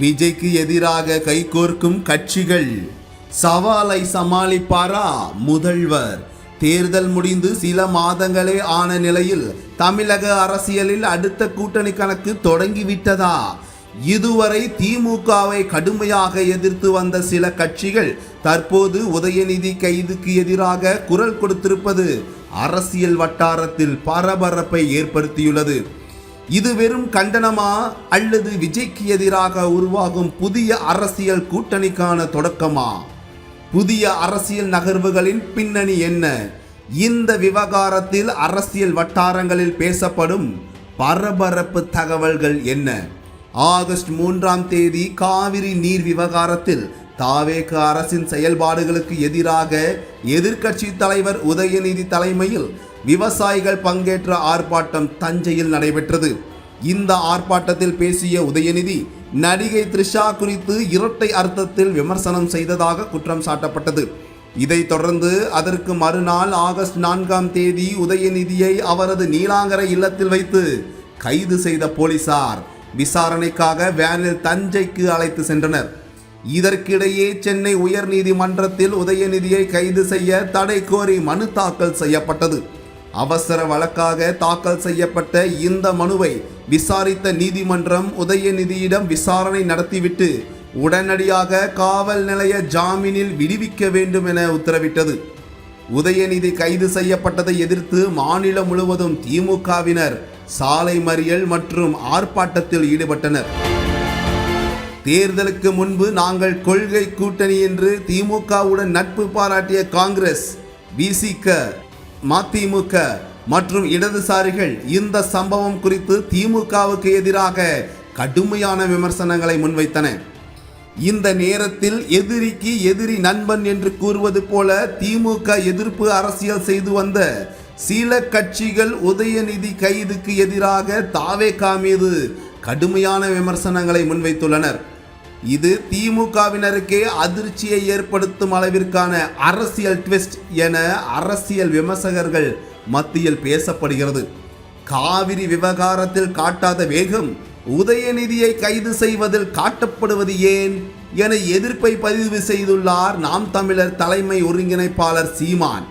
விஜய்க்கு எதிராக கைகோர்க்கும் கட்சிகள். சவாலை சமாளிப்பாரா முதல்வர்? தேர்தல் முடிந்து சில மாதங்களே ஆன நிலையில் தமிழக அரசியலில் அடுத்த கூட்டணி கணக்கு தொடங்கிவிட்டதா? இதுவரை திமுகவை கடுமையாக எதிர்த்து வந்த சில கட்சிகள் தற்போது உதயநிதி கைதுக்கு எதிராக குரல் கொடுத்திருப்பது அரசியல் வட்டாரத்தில் பரபரப்பை ஏற்படுத்தியுள்ளது. இது வெறும் கண்டனமா அல்லது விஜய்க்கு எதிராக உருவாகும் புதிய அரசியல் கூட்டணிக்கான தொடக்கமா? புதிய அரசியல் நகர்வுகளின் பின்னணி என்ன? இந்த விவகாரத்தில் அரசியல் வட்டாரங்களில் பேசப்படும் பரபரப்பு தகவல்கள் என்ன? ஆகஸ்ட் 3ஆம் தேதி காவிரி நீர் விவகாரத்தில் தாவேக அரசின் செயல்பாடுகளுக்கு எதிராக எதிர்க்கட்சி தலைவர் உதயநிதி தலைமையில் விவசாயிகள் பங்கேற்ற ஆர்ப்பாட்டம் தஞ்சையில் நடைபெற்றது. இந்த ஆர்ப்பாட்டத்தில் பேசிய உதயநிதி நடிகை த்ரிஷா குறித்து இரட்டை அர்த்தத்தில் விமர்சனம் செய்ததாக குற்றம் சாட்டப்பட்டது. இதைத் தொடர்ந்து அதற்கு மறுநாள் ஆகஸ்ட் 4ஆம் தேதி உதயநிதியை அவரது நீலாங்கரை இல்லத்தில் வைத்து கைது செய்த போலீசார் விசாரணைக்காக வேனில் தஞ்சைக்கு அழைத்து சென்றனர். இதற்கிடையே சென்னை உயர்நீதிமன்றத்தில் உதயநிதியை கைது செய்ய தடை கோரி மனு தாக்கல் செய்யப்பட்டது. அவசர வழக்காக தாக்கல் செய்யப்பட்ட இந்த மனுவை விசாரித்த நீதிமன்றம் உதயநிதியிடம் விசாரணை நடத்திவிட்டு உடனடியாக காவல் நிலைய ஜாமீனில் விடுவிக்க வேண்டும் என உத்தரவிட்டது. உதயநிதி கைது செய்யப்பட்டதை எதிர்த்து மாநிலம் முழுவதும் திமுகவினர் சாலை மறியல் மற்றும் ஆர்ப்பாட்டத்தில் ஈடுபட்டனர். தேர்தலுக்கு முன்பு நாங்கள் கொள்கை கூட்டணி என்று திமுகவுடன் நட்பு பாராட்டிய காங்கிரஸ், விசிக, மதிமுக மற்றும் இடதுசாரிகள் இந்த சம்பவம் குறித்து திமுகவுக்கு எதிராக கடுமையான விமர்சனங்களை முன்வைத்தன. இந்த நேரத்தில் எதிரிக்கு எதிரி நண்பன் என்று கூறுவது போல திமுக எதிர்ப்பு அரசியல் செய்து வந்த சில கட்சிகள் உதயநிதி கைதுக்கு எதிராக தாவேகா மீது கடுமையான விமர்சனங்களை முன்வைத்துள்ளனர். இது திமுகவினருக்கே அதிர்ச்சியை ஏற்படுத்தும் அளவிற்கான அரசியல் ட்விஸ்ட் என அரசியல் விமர்சகர்கள் மத்தியில் பேசப்படுகிறது. காவிரி விவகாரத்தில் காட்டாத வேகம் உதயநிதியை கைது செய்வதில் காட்டப்படுவது ஏன் என எதிர்ப்பை பதிவு செய்துள்ளார் நாம் தமிழர் தலைமை ஒருங்கிணைப்பாளர் சீமான்.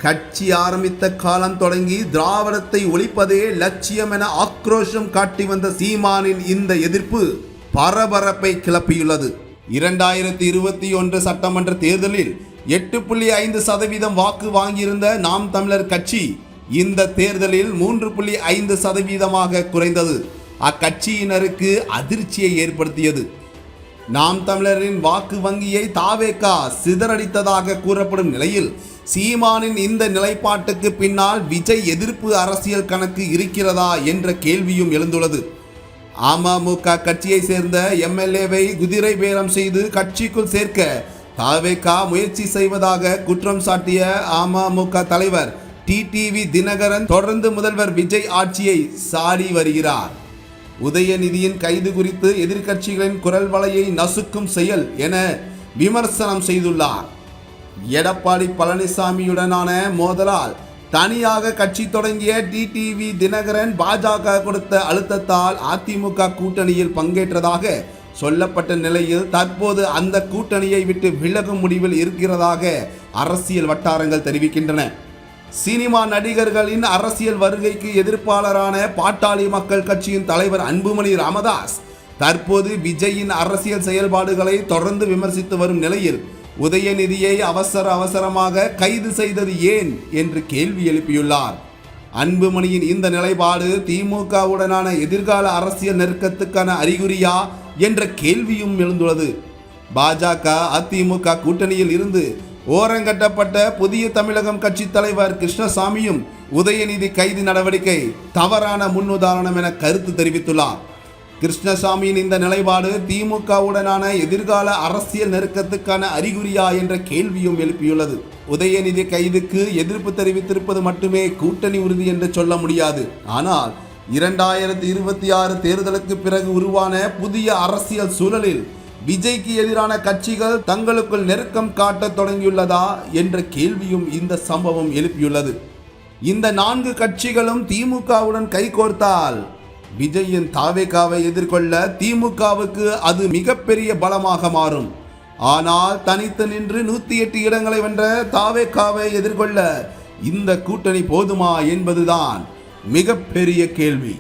கட்சி ஆரம்பித்த காலம் தொடங்கி திராவிடத்தை ஒழிப்பதே லட்சியம் என ஆக்ரோஷம் காட்டி வந்த சீமானின் இந்த எதிர்ப்பு பரபரப்பை கிளப்பியுள்ளது. 2021 சட்டமன்ற தேர்தலில் 8.5% வாக்கு வாங்கியிருந்த நாம் தமிழர் கட்சி இந்த தேர்தலில் 3.5% குறைந்தது. அக்கட்சியினருக்கு அதிர்ச்சியை ஏற்படுத்தியது. நாம் தமிழரின் வாக்கு வங்கியை தாவேகா சிதறடித்ததாக கூறப்படும் நிலையில் சீமானின் இந்த நிலைப்பாட்டுக்கு பின்னால் விஜய் எதிர்ப்பு அரசியல் கணக்கு இருக்கிறதா என்ற கேள்வியும் எழுந்துள்ளது. அமமுக கட்சியை சேர்ந்த எம்எல்ஏவை குதிரை பேரம் செய்து கட்சிக்குள் சேர்க்க தாவேகா முயற்சி செய்வதாக குற்றம் சாட்டிய அமமுக தலைவர் டிடிவி தினகரன் தொடர்ந்து முதல்வர் விஜய் ஆட்சியை சாடி வருகிறார். உதயநிதியின் கைது குறித்து எதிர்க்கட்சிகளின் குரல் வலையை நசுக்கும் செயல் என விமர்சனம் செய்துள்ளார். எடப்பாடி பழனிசாமியுடனான மோதலால் தனியாக கட்சி தொடங்கிய டிடிவி தினகரன் பாஜக கொடுத்த அழுத்தத்தால் அதிமுக கூட்டணியில் பங்கேற்றதாக சொல்லப்பட்ட நிலையில் தற்போது அந்த கூட்டணியை விட்டு விலகும் முடிவில் இருக்கிறதாக அரசியல் வட்டாரங்கள் தெரிவிக்கின்றன. சினிமா நடிகர்களின் அரசியல் வருகைக்கு எதிர்ப்பாளரான பாட்டாளி மக்கள் கட்சியின் தலைவர் அன்புமணி ராமதாஸ் தற்போது விஜயின் அரசியல் செயல்பாடுகளை தொடர்ந்து விமர்சித்து வரும் நிலையில் உதயநிதியை அவசரமாக கைது செய்தது ஏன் என்று கேள்வி எழுப்பியுள்ளார். அன்புமணியின் இந்த நிலைப்பாடு திமுகவுடனான எதிர்கால அரசியல் நெருக்கத்துக்கான அறிகுறியா என்ற கேள்வியும் எழுந்துள்ளது. பாஜக அதிமுக கூட்டணியில் இருந்து ஓரங்கட்டப்பட்ட புதிய தமிழகம் கட்சி தலைவர் கிருஷ்ணசாமியும் உதயநிதி கைது நடவடிக்கை தவறான முன்னுதாரணம் என கருத்து தெரிவித்துள்ளார். கிருஷ்ணசாமியின் இந்த நிலைப்பாடு திமுகவுடனான எதிர்கால அரசியல் நெருக்கத்துக்கான அறிகுறியா என்ற கேள்வியும் எழுப்பியுள்ளது. உதயநிதி கைதுக்கு எதிர்ப்பு தெரிவித்திருப்பது மட்டுமே கூட்டணி உறுதி என்று சொல்ல முடியாது. ஆனால் 2026 தேர்தலுக்கு பிறகு உருவான புதிய அரசியல் சூழலில் விஜய்க்கு எதிரான கட்சிகள் தங்களுக்குள் நெருக்கம் காட்ட தொடங்கியுள்ளதா என்ற கேள்வியும் இந்த சம்பவம் எழுப்பியுள்ளது. இந்த 4 கட்சிகளும் திமுகவுடன் கைகோர்த்தால் விஜயின் தாவேகாவை எதிர்கொள்ள திமுகவுக்கு அது மிகப்பெரிய பலமாக மாறும். ஆனால் தனித்து நின்று 108 இடங்களை வென்ற தாவேகாவை எதிர்கொள்ள இந்த கூட்டணி போதுமா என்பதுதான் மிகப்பெரிய கேள்வி.